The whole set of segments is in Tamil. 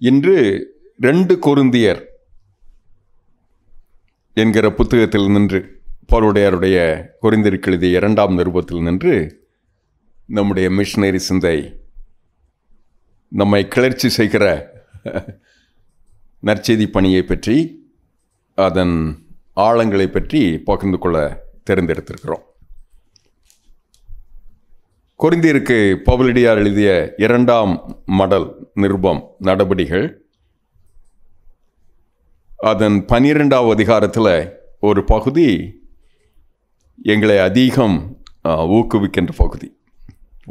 இன்று 2 கொரிந்தியர் என்கிற புத்தகத்தில் நின்று பவுலுடையாருடைய கொரிந்தியருக்கு எழுதிய 2ஆம் நிருபத்தில் நின்று நம்முடைய மிஷனரி சிந்தை நம்மை கிளர்ச்சி செய்கிற நற்செய்தி பணியை பற்றி அதன் ஆழங்களை பற்றி பகிர்ந்து கொள்ள தேர்ந்தெடுத்திருக்கிறோம். கொரிந்தியருக்கு பவுலடியார் எழுதிய 2ஆம் மடல் நிருபம் நடபடிகள் அதன் 12வது அதிகாரத்தில் ஒரு பகுதி எங்களை அதிகம் ஊக்குவிக்கின்ற பகுதி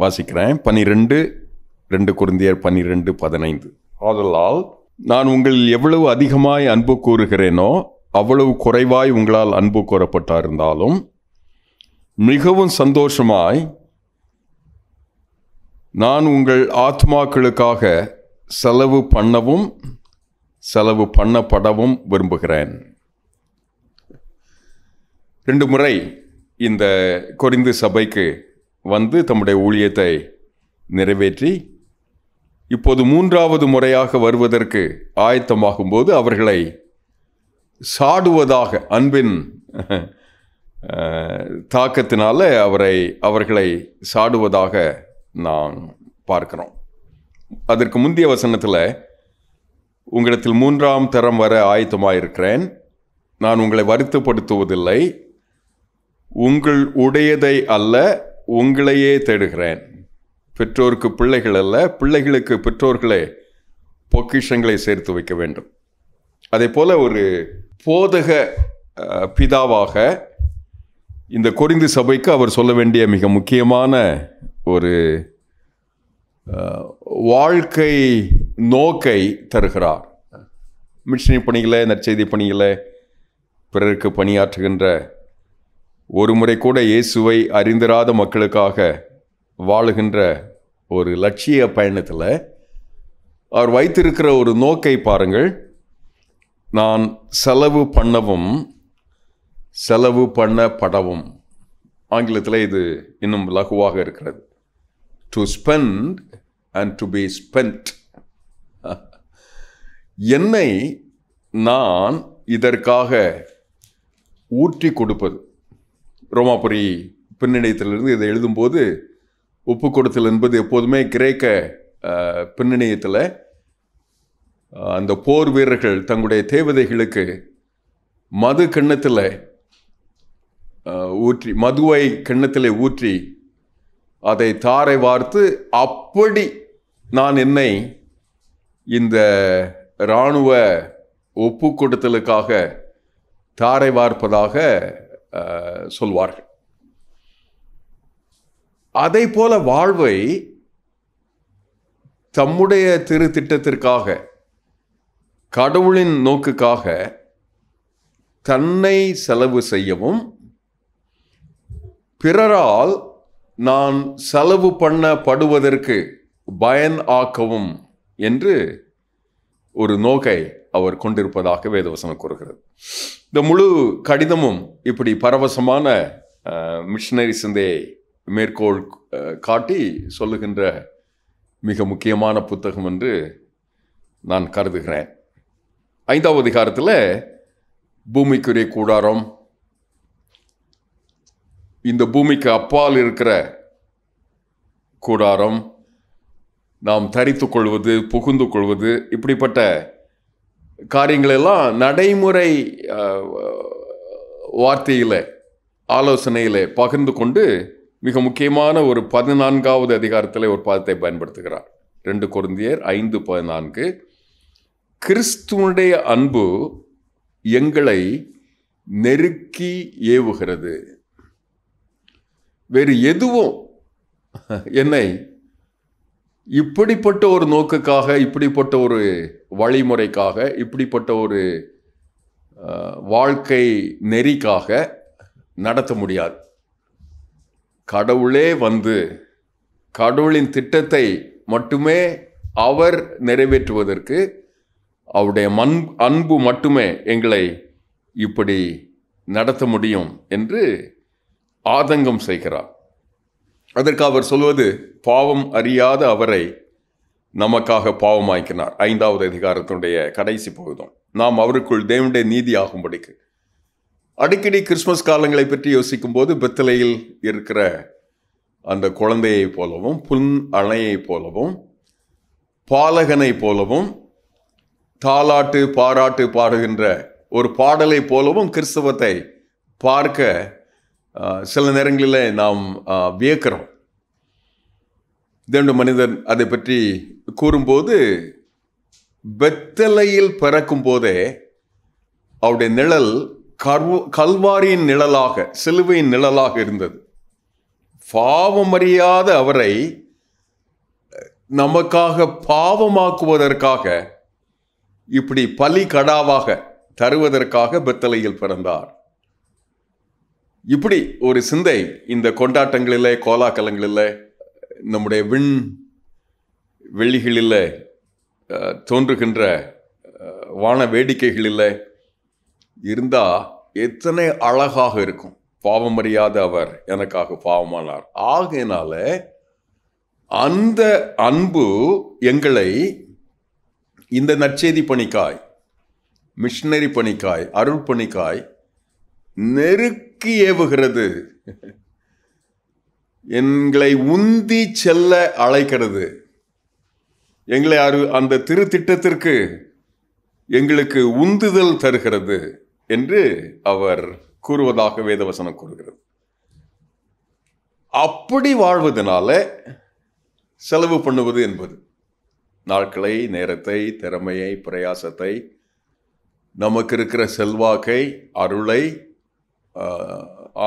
வாசிக்கிறேன். 2 கொரிந்தியர் 12:15. ஆதலால் நான் உங்களில் எவ்வளவு அதிகமாய் அன்பு கூறுகிறேனோ அவ்வளவு குறைவாய் உங்களால் அன்பு கூறப்பட்டிருந்தாலும் மிகவும் சந்தோஷமாய் நான் உங்கள் ஆத்மாக்களுக்காக செலவு பண்ணப்படவும் விரும்புகிறேன். 2 முறை இந்த கொரிந்து சபைக்கு வந்து தம்முடைய ஊழியத்தை நிறைவேற்றி இப்போது 3வது முறையாக வருவதற்கு ஆயத்தமாகும்போது அவர்களை சாடுவதாக அன்பின் தாக்கத்தினால அவர்களை சாடுவதாக நான் பார்க்கிறோம். அதற்கு முந்தைய வசனத்தில் உங்களிடத்தில் 3ஆம் தரம் வர ஆயத்தமாயிருக்கிறேன், நான் உங்களை வருத்தப்படுத்துவதில்லை, உங்கள் உடையதை அல்ல உங்களையே தேடுகிறேன், பெற்றோருக்கு பிள்ளைகள் அல்ல பிள்ளைகளுக்கு பெற்றோர்களே பொக்கிஷங்களை சேர்த்து வைக்க வேண்டும். அதே போல ஒரு போதக பிதாவாக இந்த கொரிந்து சபைக்கு அவர் சொல்ல வேண்டிய மிக முக்கியமான ஒரு வாழ்க்கை நோக்கை தருகிறார். மிஷனரி பணிகளை, நற்செய்தி பணிகளை, பிறருக்கு பணியாற்றுகின்ற ஒரு முறை கூட இயேசுவை அறிந்திராத மக்களுக்காக வாழுகின்ற ஒரு லட்சிய பயணத்தில் அவர் வைத்திருக்கிற ஒரு நோக்கை பாருங்கள். நான் செலவு பண்ணப்படவும், ஆங்கிலத்தில் இது இன்னும் லகுவாக இருக்கிறது, to spend and to be spent. என்னை நான் இதற்காக ஊற்றி கொடுப்பது. ரோமாபுரி பின்னணியத்திலிருந்து இதை எழுதும்போது ஒப்பு கொடுத்தல் என்பது எப்போதுமே கிரேக்க பின்னணியத்தில் அந்த போர் வீரர்கள் தங்களுடைய தேவதைகளுக்கு மது கிண்ணத்தில் ஊற்றி, மதுவை கிண்ணத்தில் ஊற்றி அதை தாரை வார்த்து, அப்படி நான் என்னை இந்த இராணுவ ஒப்பு கொடுத்தலுக்காக தாரை வார்ப்பதாக சொல்வார்கள். அதை போல வாழ்வை தம்முடைய திரு திட்டத்திற்காக, கடவுளின் நோக்குக்காக தன்னை செலவு செய்யவும், பிறரால் நான் செலவு பண்ணப்படுவதற்கு பயன் ஆக்கவும் என்று ஒரு நோக்கை அவர் கொண்டிருப்பதாக வேதவசனம் கூறுகிறது. இந்த முழு கடிதமும் இப்படி பரவசமான மிஷனரி சிந்தையை மேற்கோள் காட்டி சொல்லுகின்ற மிக முக்கியமான புத்தகம் என்று நான் கருதுகிறேன். 5வது அதிகாரத்தில் பூமிக்குரிய கூடாரம், இந்த பூமிக்கு அப்பால் இருக்கிற கூடாரம், நாம் தரித்து கொள்வது, புகுந்து கொள்வது, இப்படிப்பட்ட காரியங்களெல்லாம் நடைமுறை வார்த்தையில், ஆலோசனையில் பகிர்ந்து கொண்டு மிக முக்கியமான ஒரு 14வது அதிகாரத்தில் ஒரு பாதத்தை பயன்படுத்துகிறார். 2 கொரிந்தியர் 5:14. கிறிஸ்துவனுடைய அன்பு எங்களை நெருக்கி ஏவுகிறது. வேறு எதுவும் என்னை இப்படிப்பட்ட ஒரு நோக்குக்காக, இப்படிப்பட்ட ஒரு வழிமுறைக்காக, இப்படிப்பட்ட ஒரு வாழ்க்கை நெறிக்காக நடத்த முடியாது. கடவுளே வந்து கடவுளின் திட்டத்தை மட்டுமே அவர் நிறைவேற்றுவதற்கு அவருடைய அன்பு மட்டுமே எங்களை இப்படி நடத்த முடியும் என்று ஆதங்கம் செய்கிறார். அதற்கு அவர் சொல்வது, பாவம் அறியாத அவரை நமக்காக பாவமாக்கினார். 5வது அதிகாரத்தினுடைய கடைசி பகுதம். நாம் அவருக்குள் தேவனுடைய நீதி ஆகும்படிக்கு. அடிக்கடி கிறிஸ்மஸ் காலங்களை பற்றி யோசிக்கும் போது பெத்தலையில் இருக்கிற அந்த குழந்தையை போலவும், புன் அணையை போலவும், பாலகனை போலவும், தாலாட்டு பாராட்டு பாடுகின்ற ஒரு பாடலை போலவும் கிறிஸ்தவத்தை பார்க்க சில நேரங்களில் நாம் வியக்கிறோம். தேவனுடைய மனிதன் அதை பற்றி கூறும்போது, பெத்தலையில் பிறக்கும் போதே அவருடைய நிழல் கல்வாரியின் நிழலாக, சிலுவையின் நிழலாக இருந்தது. பாவமறியாத அவரை நமக்காக பாவமாக்குவதற்காக, இப்படி பலி கடாவாக தருவதற்காக பெத்தலையில் பிறந்தார். இப்படி ஒரு சிந்தை இந்த கொண்டாட்டங்களில், கோலாகலங்களில், நம்முடைய வெளிகளில் தோன்றுகின்ற வான வேடிக்கைகளில் இருந்தால் எத்தனை அழகாக இருக்கும். பாவமறியாத அவர் எனக்காக பாவமானார். ஆகையினால அந்த அன்பு எங்களை இந்த நற்செய்தி பணிக்காய், மிஷனரி பணிக்காய், அருள் பணிக்காய் நெருக்கி ஏவுகிறது. எங்களை உந்தி செல்ல அழைக்கிறது. எங்களை அந்த திருத்திட்டத்திற்கு எங்களுக்கு உந்துதல் தருகிறது என்று அவர் கூறுவதாக வேதவசனம் கூறுகிறது. அப்படி வாழ்வதனால செலவு பண்ணுவது என்பது நாட்களை, நேரத்தை, திறமையை, பிரயாசத்தை, நமக்கு இருக்கிற செல்வாக்கை, அருளை,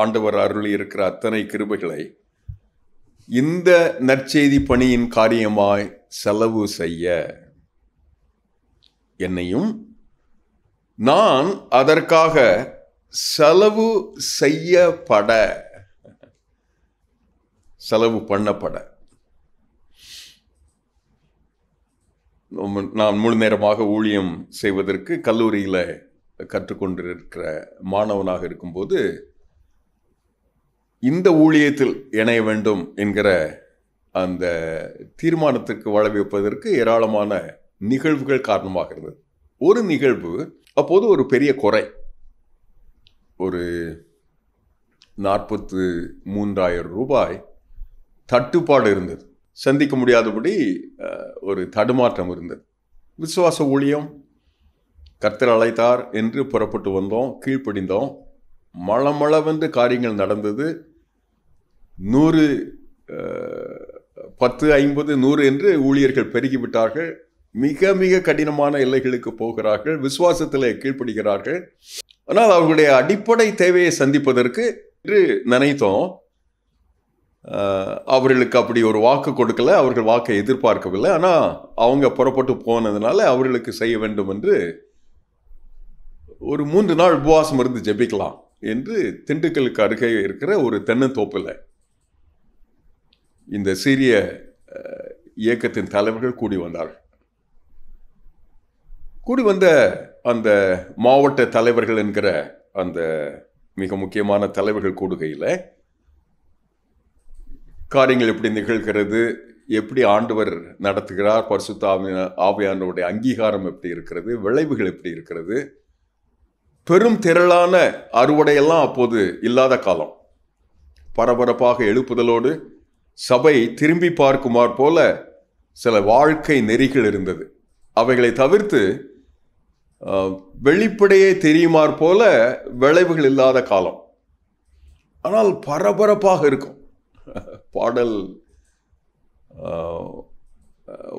ஆண்டவர் அருளி இருக்கிற அத்தனை கிருபைகளை இந்த நற்செய்தி பணியின் காரியமாய் செலவு செய்ய, என்னையும் நான் அதற்காக செலவு செய்யப்பட, செலவு பண்ணப்பட, நான் முழு நேரமாக ஊழியம் செய்வதற்கு கல்லூரியில் கற்றுக்கொண்டிருக்கிற மாணவனாக இருக்கும்போது இந்த ஊழியத்தில் இணைய வேண்டும் என்கிற அந்த தீர்மானத்துக்கு வளவிப்பதற்கு ஏராளமான நிகழ்வுகள் காரணமாக இருந்தது. ஒரு நிகழ்வு, அப்போது ஒரு பெரிய குறை, ஒரு 43,000 ரூபாய் தட்டுப்பாடு இருந்தது. சந்திக்க முடியாதபடி ஒரு தடுமாற்றம் இருந்தது. விசுவாச ஊழியம், கர்த்தர் அழைத்தார் என்று புறப்பட்டு வந்தோம், கீழ்ப்படிந்தோம். மளமளவென்று காரியங்கள் நடந்தது. 100, 10, 50, 100 என்று ஊழியர்கள் பெருகிவிட்டார்கள். மிக மிக கடினமான எல்லைகளுக்கு போகிறார்கள், விசுவாசத்திலே கீழ்ப்படுகிறார்கள். ஆனால் அவர்களுடைய அடிப்படை தேவையை சந்திப்பதற்கு என்று நினைத்தோம். அவர்களுக்கு அப்படி ஒரு வாக்கு கொடுக்கல, அவர்கள் வாக்கை எதிர்பார்க்கவில்லை. ஆனால் அவங்க புறப்பட்டு போனதுனால அவர்களுக்கு செய்ய வேண்டும் என்று ஒரு 3 நாள் உபவாசம் இருந்து ஜெபிக்கலாம் என்று திண்டுக்கலுக்கு அருகே இருக்கிற ஒரு தென்னந்தோப்பில் இந்த சீரிய இயக்கத்தின் தலைவர்கள் கூடி வந்தார்கள். கூடி வந்த அந்த மாவட்ட தலைவர்கள் என்கிற அந்த மிக முக்கியமான தலைவர்கள் கூடுகையில் காரியங்கள் எப்படி நிகழ்கிறது, எப்படி ஆண்டவர் நடத்துகிறார், பரிசுத்த ஆவியானவருடைய அங்கீகாரம் எப்படி இருக்கிறது, விளைவுகள் எப்படி இருக்கிறது, பெரும் திரளான அறுவடையெல்லாம் அப்போது இல்லாத காலம். பரபரப்பாக எழுப்புதலோடு சபை திரும்பி பார்க்குமாறு போல சில வாழ்க்கை நெறிகள் இருந்தது. அவைகளை தவிர்த்து வெளிப்படையே தெரியுமாறு போல விளைவுகள் இல்லாத காலம். ஆனால் பரபரப்பாக இருக்கும். பாடல்,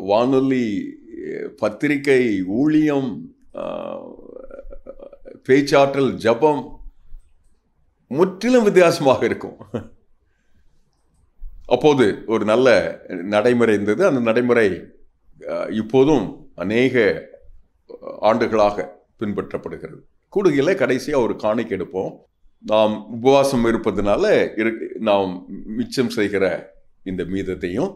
வானொலி, பத்திரிகை, ஊழியம், பேச்சாற்றல், ஜபம் முற்றிலும் வித்தியாசமாக இருக்கும். அப்போது ஒரு நல்ல நடைமுறை இருந்தது. அந்த நடைமுறை இப்போதும் அநேக ஆண்டுகளாக பின்பற்றப்படுகிறது. கூடுகையில் கடைசியாக ஒரு காணிக்கை எடுப்போம். நாம் உபவாசம் இருப்பதனால நாம் மிச்சம் செய்கிற இந்த மீதத்தையும்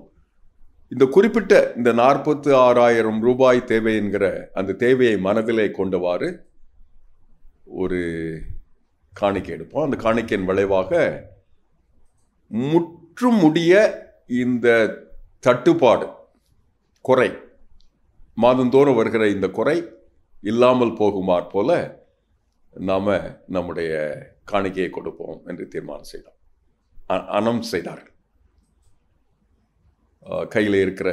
இந்த குறிப்பிட்ட இந்த 46,000 ரூபாய் தேவை என்கிற அந்த தேவையை மனதிலே கொண்டவாறு ஒரு காணிக்கை எடுப்போம். அந்த காணிக்கையின் விளைவாக முற்றும் முடிய இந்த தட்டுப்பாடு, குறை, மாதந்தோறும் வருகிற இந்த குறை இல்லாமல் போகுமாற் போல நாம் நம்முடைய காணிக்கையை கொடுப்போம் என்று தீர்மானம் செய்தோம். அனௌன்ஸ் செய்தார்கள். கையில் இருக்கிற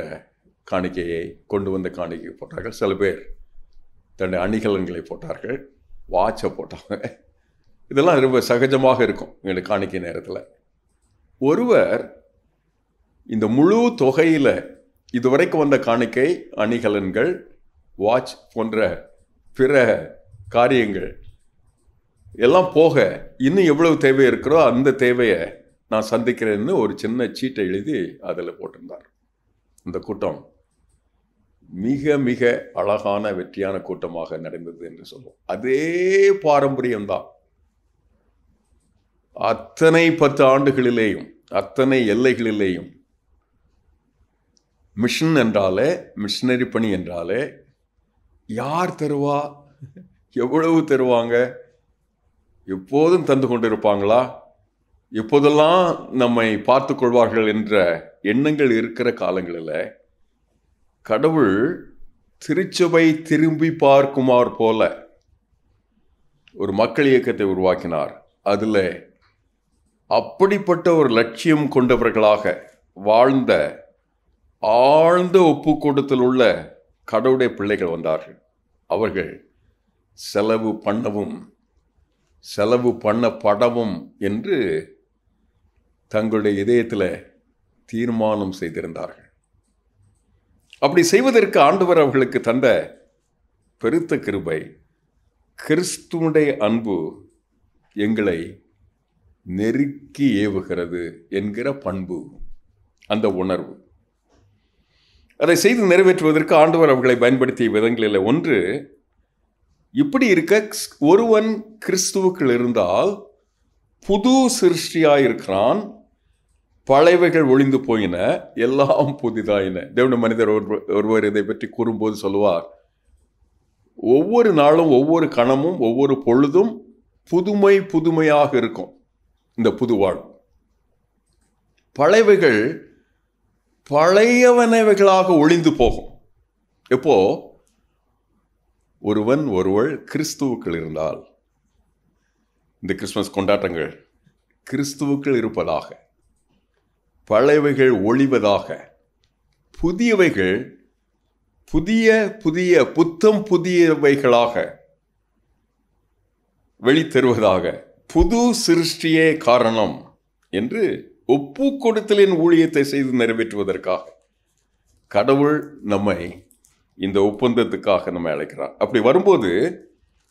காணிக்கையை கொண்டு வந்த காணிக்கையை போட்டார்கள். சில பேர் தன்னுடைய அணிகலன்களை போட்டார்கள், வாட்சை போட்டாங்க. இதெல்லாம் ரொம்ப சகஜமாக இருக்கும் எங்களுக்கு காணிக்கை நேரத்தில். ஒருவர் இந்த முழு தொகையில் இதுவரைக்கும் வந்த காணிக்கை, அணிகலன்கள், வாட்ச் போன்ற பிற காரியங்கள் எல்லாம் போக இன்னும் எவ்வளவு தேவை இருக்கிறோ அந்த தேவையை நான் சந்திக்கிறேன்னு ஒரு சின்ன சீட்டை எழுதி அதில் போட்டிருந்தார். இந்த கூட்டம் மிக மிக அழகான வெற்றியான கூட்டமாக நடந்தது என்று சொல்லுவோம். அதே பாரம்பரியம்தான் அத்தனை 10 ஆண்டுகளிலேயும் அத்தனை எல்லைகளிலேயும். மிஷன் என்றாலே, மிஷனரி பணி என்றாலே யார் தருவா, எவ்வளவு தருவாங்க, எப்போதும் தந்து கொண்டிருப்பாங்களா, எப்போதெல்லாம் நம்மை பார்த்து கொள்வார்கள் என்ற எண்ணங்கள் இருக்கிற காலங்களில் கடவுள் திருச்சபை திரும்பி பார்க்குமாறு போல ஒரு மக்கள் இயக்கத்தை உருவாக்கினார். அதில் அப்படிப்பட்ட ஒரு லட்சியம் கொண்டவர்களாக வாழ்ந்த ஆழ்ந்த ஒப்பு கொடுத்தல் உள்ள கடவுளுடைய பிள்ளைகள் வந்தார்கள். அவர்கள் செலவு பண்ணவும் செலவு பண்ணப்படவும் என்று தங்களுடைய இதயத்தில் தீர்மானம் செய்திருந்தார்கள். அப்படி செய்வதற்கு ஆண்டவர் அவர்களுக்கு தந்த பெருத்த கிருபை, கிறிஸ்துவுடைய அன்பு எங்களை நெருக்கி ஏவுகிறது என்கிற பண்பு, அந்த உணர்வு. அதை செய்து நிறைவேற்றுவதற்கு ஆண்டவர் அவர்களை பயன்படுத்திய விதங்களில் ஒன்று, இப்படி இருக்க ஒருவன் கிறிஸ்துவுக்குள் இருந்தால் புது சிருஷ்டியாயிருக்கிறான், பழையவைகள் ஒளிந்து போயின, எல்லாம் புதிதாயின. தேவனுடைய மனிதர் ஒருவர் இதை பற்றி கூறும்போது சொல்லுவார், ஒவ்வொரு நாளும் ஒவ்வொரு கணமும் ஒவ்வொரு பொழுதும் புதுமை புதுமையாக இருக்கும் இந்த புது வாழ்வு. பழையவைகள் பழையவனவைகளாக ஒளிந்து போகும். எப்போ ஒருவள் கிறிஸ்துவுக்குள் இருந்தால், இந்த கிறிஸ்துமஸ் கொண்டாட்டங்கள் கிறிஸ்துவுக்குள் இருப்பதாக, பழையவைகள் ஒளிவதாக, புதியவைகள் புதிய புதிய புத்தம் புதியவைகளாக வெளித்தருவதாக, புது சிருஷ்டியே காரணம் என்று ஒப்பு கொடுத்தலின் ஊழியத்தை செய்து நிறைவேற்றுவதற்காக கடவுள் நம்மை இந்த ஒப்பந்தத்துக்காக நம்மை அழைக்கிறார். அப்படி வரும்போது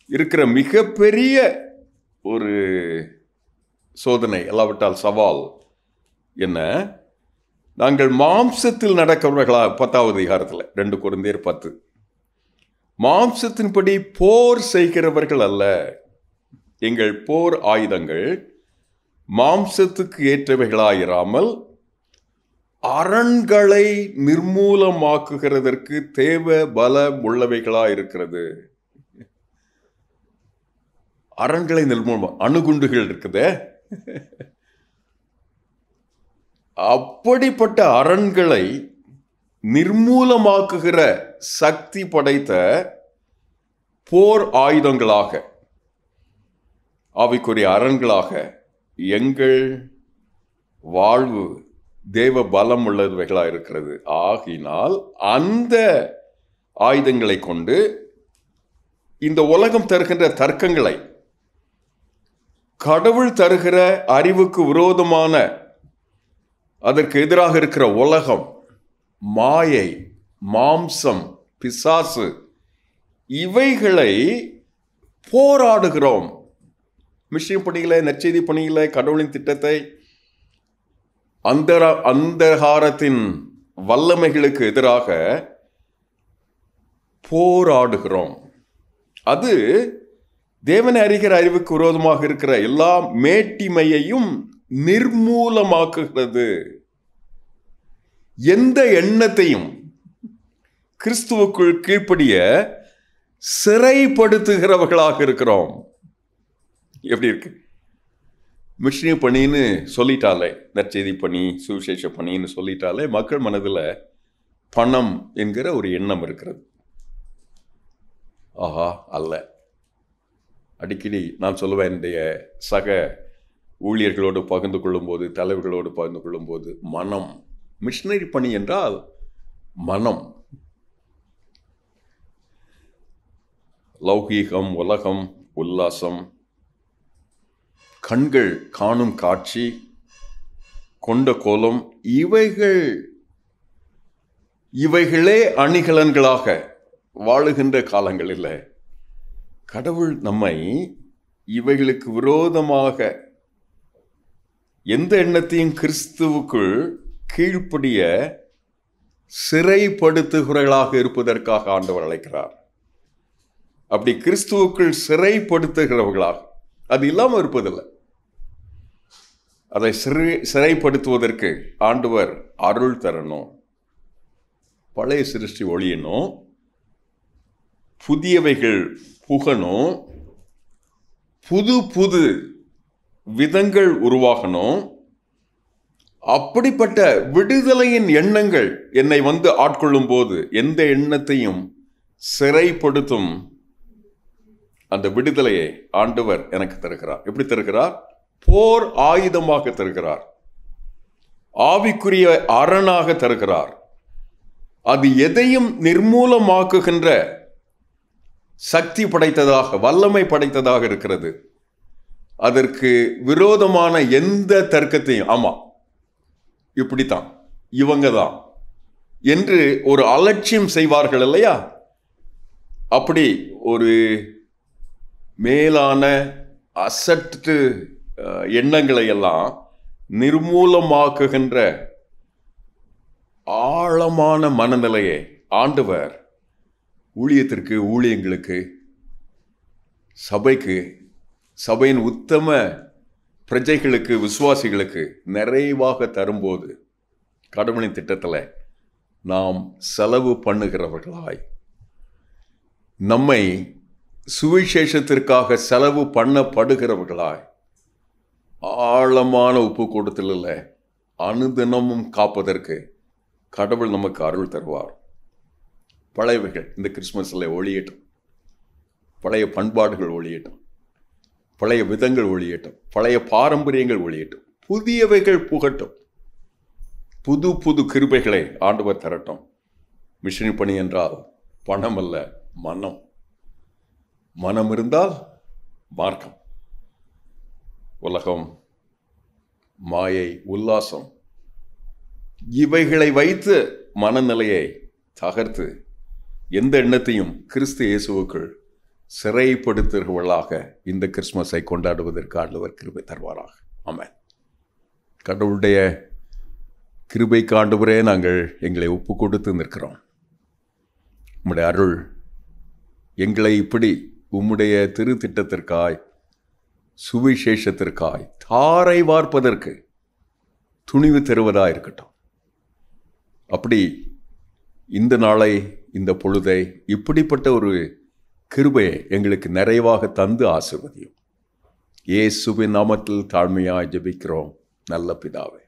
இருக்கிற மிகப்பெரிய ஒரு சோதனை, எல்லாவற்றால் சவால் என்ன, நாங்கள் மாம்சத்தில் நடக்கிறவர்களா, 10வது அதிகாரத்தில் 2 கொரிந்தியர் 10, மாம்சத்தின்படி போர் செய்கிறவர்கள் அல்ல, எங்கள் போர் ஆயுதங்கள் மாம்சத்துக்கு ஏற்றவைகளாயிராமல் அரண்களை நிர்மூலமாக்குகிறதற்கு தேவ பலம் உள்ளவைகளாயிருக்கிறது. அரண்களை அணுகுண்டுகள் இருக்குதே, அப்படிப்பட்ட அரண்களை நிர்மூலமாக்குகிற சக்தி படைத்த போர் ஆயுதங்களாக, ஆவிக்குரிய அரண்களாக எங்கள் வாழ்வு தேவ பலம் உள்ளவைகளாக இருக்கிறது. ஆகினால் அந்த ஆயுதங்களை கொண்டு இந்த உலகம் தருகின்ற தர்க்கங்களை, கடவுள் தருகிற அறிவுக்கு விரோதமான, அதற்கு எதிராக இருக்கிற உலகம், மாயை, மாம்சம், பிசாசு, இவைகளை போராடுகிறோம். மிஷன் பணியில, நற்செய்தி பணியில கடவுளின் திட்டத்தை, அந்தகாரத்தின் வல்லமைகளுக்கு எதிராக போராடுகிறோம். அது தேவனை அறிகிற அறிவுக்கு விரோதமாக இருக்கிற எல்லா மேட்டிமையையும் நிர்மூலமாக்குகிறது. எந்த எண்ணத்தையும் கிறிஸ்துவுக்குள் கீழ்ப்படிய சிறைப்படுத்துகிறவர்களாக இருக்கிறோம். எப்படி இருக்கு? மிஷனரி பணின்னு சொல்லிட்டாலே, நற்செய்தி பணி, சுவிசேஷ பணின்னு சொல்லிட்டாலே மக்கள் மனதில் பணம் என்கிற ஒரு எண்ணம் இருக்கிறது. ஆஹா, அல்ல. அடிக்கடி நான் சொல்லுவேன், என்னுடைய சக ஊழியர்களோடு பகிர்ந்து கொள்ளும்போது, தலைவர்களோடு பகிர்ந்து கொள்ளும்போது, மனம், மிஷனரி பணி என்றால் மனம். லௌகீகம், உலகம், உல்லாசம், கண்கள் காணும் காட்சி, கொண்ட கோலம், இவைகளே அணிகலன்களாக வாழுகின்ற காலங்களில் கடவுள் நம்மை இவைகளுக்கு விரோதமாக எந்த எண்ணத்தையும் கிறிஸ்துவுக்குள் கீழ்ப்படிய சிறைப்படுத்துகிறவர்களாக இருப்பதற்காக ஆண்டவர் அழைக்கிறார். அப்படி கிறிஸ்துவுக்குள் சிறைப்படுத்துகிறவர்களாக, அது இல்லாமல் இருப்பதில்லை. அதை சிறைப்படுத்துவதற்கு ஆண்டவர் அருள் தரணும். பழைய சிருஷ்டி ஒழியணும், புதியவைகள் புகணும், புது புது விதங்கள் உருவாகணும். அப்படிப்பட்ட விடுதலையின் எண்ணங்கள் என்னை வந்து ஆட்கொள்ளும் போது எந்த எண்ணத்தையும் சிறைப்படுத்தும் அந்த விடுதலையை ஆண்டவர் எனக்கு தருகிறார். எப்படி தருகிறார்? போர் ஆயுதமாக தருகிறார், ஆவிக்குரிய அரணாக தருகிறார். அது எதையும் நிர்மூலமாக்குகின்ற சக்தி படைத்ததாக, வல்லமை படைத்ததாக இருக்கிறது. அதற்கு விரோதமான எந்த தர்க்கத்தையும், ஆமா இப்படித்தான், இவங்க தான் என்று ஒரு அலட்சியம் செய்வார்கள் இல்லையா? அப்படி ஒரு மேலான அசட்டு எண்ணங்களை எல்லாம் நிர்மூலமாக்குகின்ற ஆழமான மனநிலையை ஆண்டவர் ஊழியத்திற்கு, ஊழியங்களுக்கு, சபைக்கு, சபையின் உத்தம பிரஜைகளுக்கு, விசுவாசிகளுக்கு நிறைவாக தரும்போது கடவுளின் திட்டத்தில் நாம் செலவு பண்ணுகிறவர்களாய், நம்மை சுவிசேஷத்திற்காக செலவு பண்ணப்படுகிறவர்களாய், ஆழமான ஒப்பு கொடுத்தலில் அனுதினமும் காப்பதற்கு கடவுள் நமக்கு அருள் தருவார். பழையவைகள் இந்த கிறிஸ்மஸில் ஒழியட்டும், பழைய பண்பாடுகள் ஒழியட்டும், பழைய விதங்கள் ஒழியட்டும், பழைய பாரம்பரியங்கள் ஒழியட்டும், புதியவைகள் புகட்டும், புது புது கிருபைகளை ஆண்டவர் தரட்டும். மிஷனரி பணி என்றால் பணம் அல்ல, மனம். மனம் இருந்தால் மார்க்கம். உலகம், மாயை, உல்லாசம், இவைகளை வைத்து மனநிலையை தகர்த்து எந்த எண்ணத்தையும் கிறிஸ்து இயேசுவுக்குள் சிறைப்படுத்துகிறவர்களாக இந்த கிறிஸ்மஸை கொண்டாடுவதற்கு ஆண்டவர் கிருபை தருவாராக. ஆமென். கடவுளுடைய கிருபைக்கு ஆண்டவரே நாங்கள் எங்களை ஒப்பு கொடுத்து நிற்கிறோம். உம்முடைய அருள் எங்களை இப்படி உம்முடைய திரு திட்டத்திற்காய், சுவிசேஷத்திற்காய் தாரை வார்ப்பதற்கு துணிவு தருவதாக இருக்கட்டும். அப்படி இந்த நாளை, இந்த பொழுதை, இப்படிப்பட்ட ஒரு கிருபையை எங்களுக்கு நிறைவாக தந்து ஆசீர்வதியும். இயேசுவின் நாமத்தில் தாழ்மையாய் ஜெபிக்கிறோம் நல்ல பிதாவே.